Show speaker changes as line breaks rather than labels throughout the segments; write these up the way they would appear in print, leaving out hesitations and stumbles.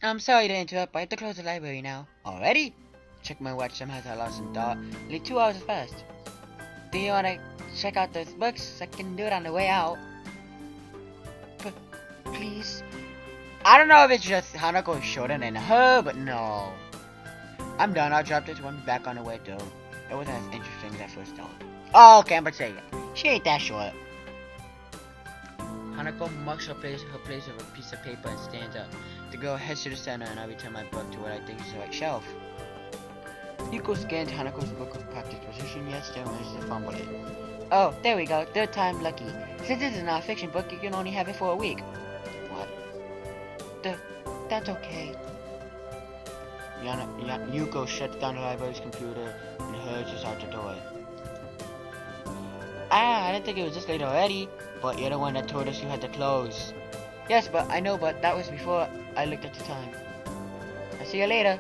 I'm sorry to interrupt, but I have to close the library now. Already? Check my watch, somehow I lost some thought. Only 2 hours has passed. Do you wanna check out those books? I can do it on the way out. Please? I don't know if it's just Hanako shorter than her, but no. I'm done, I'll drop this one back on the way too. It wasn't as interesting as I first thought. Oh, okay, but say it. She ain't that short. Hanako marks her place with a piece of paper and stands up. The girl heads to the center and I return my book to what I think is the right shelf. Yuko scans Hanako's book with practice position, yet still manages to fumble it. Oh, there we go, 3rd time lucky. Since this is a non-fiction book, you can only have it for a week. What? That's okay. Yuko shuts down the library's computer and hurries out the door. I didn't think it was this late already, but you're the one that told us you had to close. Yes, but I know, but that was before I looked at the time. I'll see you later.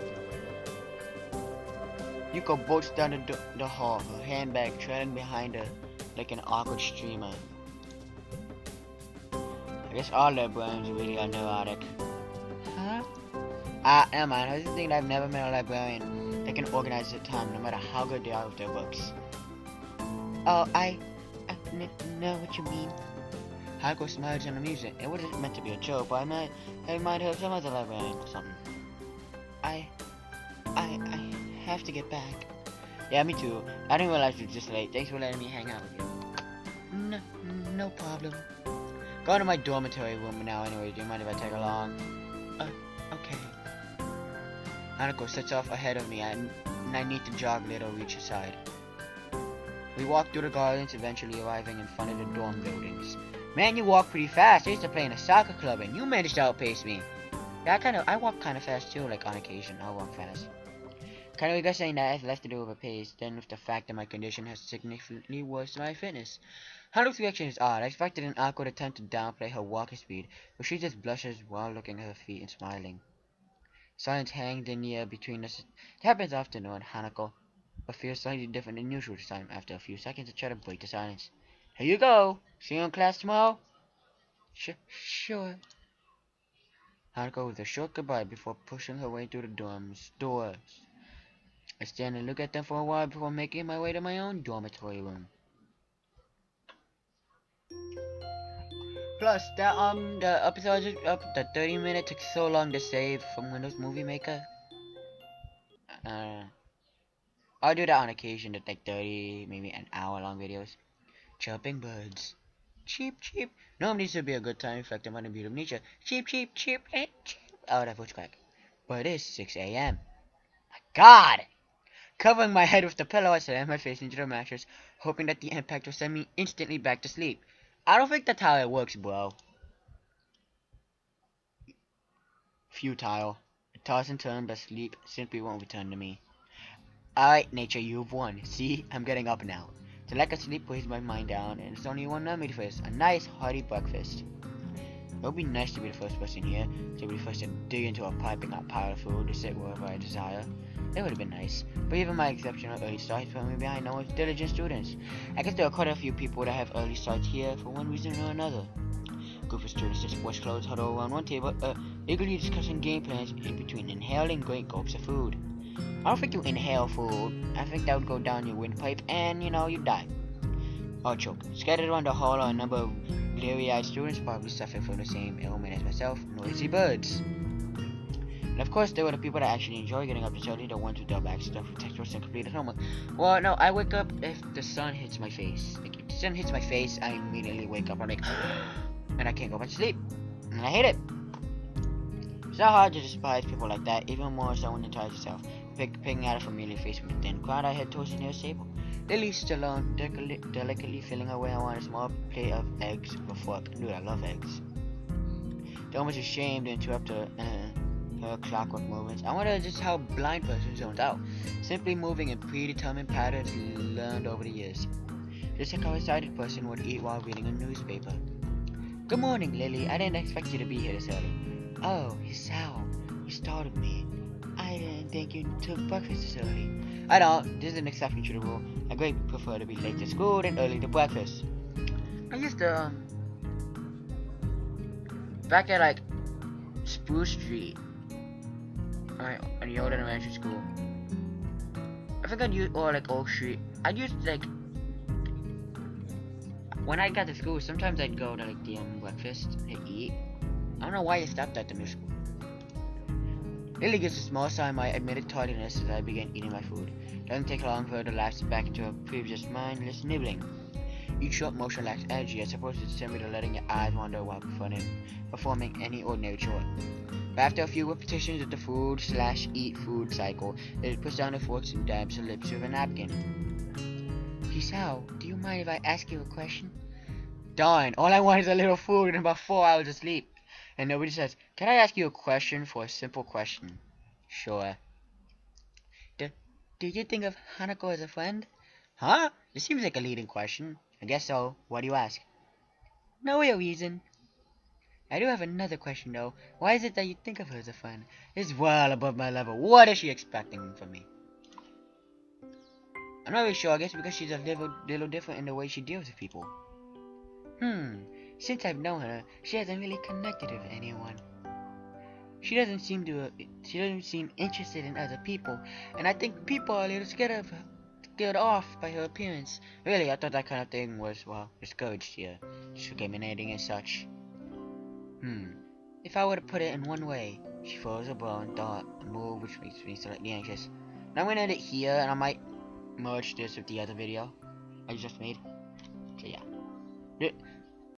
Yuko bolts down the hall, her handbag trailing behind her like an awkward streamer. I guess all librarians really are neurotic. Huh? Never mind. I was just thinking I've never met a librarian that can organize their time no matter how good they are with their books. Oh, I know what you mean. Hanako smiles in amusement. It wasn't meant to be a joke, but I might remind her of some other librarian or something. I have to get back. Yeah, me too. I didn't realize you were just late. Thanks for letting me hang out with you. No problem. Going to my dormitory room now anyway. Do you mind if I tag along? Okay. Hanako sets off ahead of me and I need to jog a little, reach her side. We walk through the gardens, eventually arriving in front of the dorm buildings. Man, you walk pretty fast. I used to play in a soccer club and you managed to outpace me. Yeah, I walk kinda fast too, like on occasion. I'll walk fast. Kinda regretting that has less to do with the pace than with the fact that my condition has significantly worsened my fitness. Hanako's reaction is odd. I expected an awkward attempt to downplay her walking speed, but she just blushes while looking at her feet and smiling. Silence hangs in the air between us. It happens often on Hanako, but feels slightly different than usual this time. After a few seconds, I try to break the silence. Here you go. See you in class tomorrow? Sure. Hanako with a short goodbye before pushing her way through the dorm's doors. I stand and look at them for a while before making my way to my own dormitory room. Plus, the episode up, the 30-minute took so long to save from Windows Movie Maker. I'll do that on occasion, to like 30, maybe an hour-long videos. Chirping birds. Cheep, cheep. Normally this would be a good time reflecting on the beauty of nature. Cheep, cheep, cheep, cheep. Oh, that voice crack. But it is 6 a.m. My God! Covering my head with the pillow, I slammed my face into the mattress, hoping that the impact will send me instantly back to sleep. I don't think that's how it works, bro. Futile. I toss and turn, but sleep simply won't return to me. Alright, nature, you've won. See, I'm getting up now. The lack of sleep weighs my mind down, and it's only one memory first. A nice, hearty breakfast. It would be nice to be the first person here, to be the first to dig into a piping hot pile of food to sit wherever I desire. It would have been nice, but even my exceptional early start has put me behind no one's diligent students. I guess there are quite a few people that have early starts here for one reason or another. A group of students in sports clothes huddle around one table, eagerly discussing game plans in between inhaling great gulps of food. I don't think you inhale food. I think that would go down your windpipe and, you'd die. Or choke. Scattered around the hall are a number of bleary-eyed students probably suffering from the same ailment as myself, noisy birds. And of course, there were the people that actually enjoy getting up this early, the ones with their backs stuffed with textbooks and completed homework. Well, no, I wake up if the sun hits my face. Like, if the sun hits my face, I immediately wake up. I'm like, and I can't go back to sleep. And I hate it. It's not hard to despise people like that, even more so when it tries yourself. Picking at a familiar face from a thin crowd, I head towards the nearest table. Lily stood alone, delicately feeling her way on a small plate of eggs with a fork. Dude, I love eggs. They're almost ashamed to interrupt her clockwork movements. I wonder just how a blind person zones out, simply moving in predetermined patterns learned over the years. Just like how a sighted person would eat while reading a newspaper. Good morning, Lily. I didn't expect you to be here this early. Oh, Sal, you startled me. I didn't think you took breakfast this early. I don't. This is an exception to the rule. I greatly prefer to be late to school than early to breakfast. I used to, back at, Spruce Street, on the old elementary school. I think I'd use, or like Oak Street. I'd use like, when I got to school, sometimes I'd go to like the breakfast to eat. I don't know why I stopped at the new school. Lily gives a small sigh of my admitted tardiness as I begin eating my food. Doesn't take long for her to lapse back into her previous mindless nibbling. Each short motion lacks energy as opposed to simply letting your eyes wander while performing any ordinary chore. But after a few repetitions of the food/eat food cycle, it puts down the forks and dabs her lips with a napkin. Giselle, do you mind if I ask you a question? Darn, all I want is a little food and about 4 hours of sleep. And nobody says, can I ask you a question for a simple question? Sure. Do you think of Hanako as a friend? Huh? This seems like a leading question. I guess so. Why do you ask? No real reason. I do have another question though. Why is it that you think of her as a friend? It's well above my level. What is she expecting from me? I'm not really sure. I guess because she's a little different in the way she deals with people. Since I've known her, she hasn't really connected with anyone. She doesn't seem interested in other people, and I think people are a little scared off by her appearance. Really, I thought that kind of thing was, well, discouraged here, discriminating and such. If I were to put it in one way, she follows a bone thought and move, which makes me slightly anxious. Now I'm gonna end it here, and I might merge this with the other video I just made. So yeah.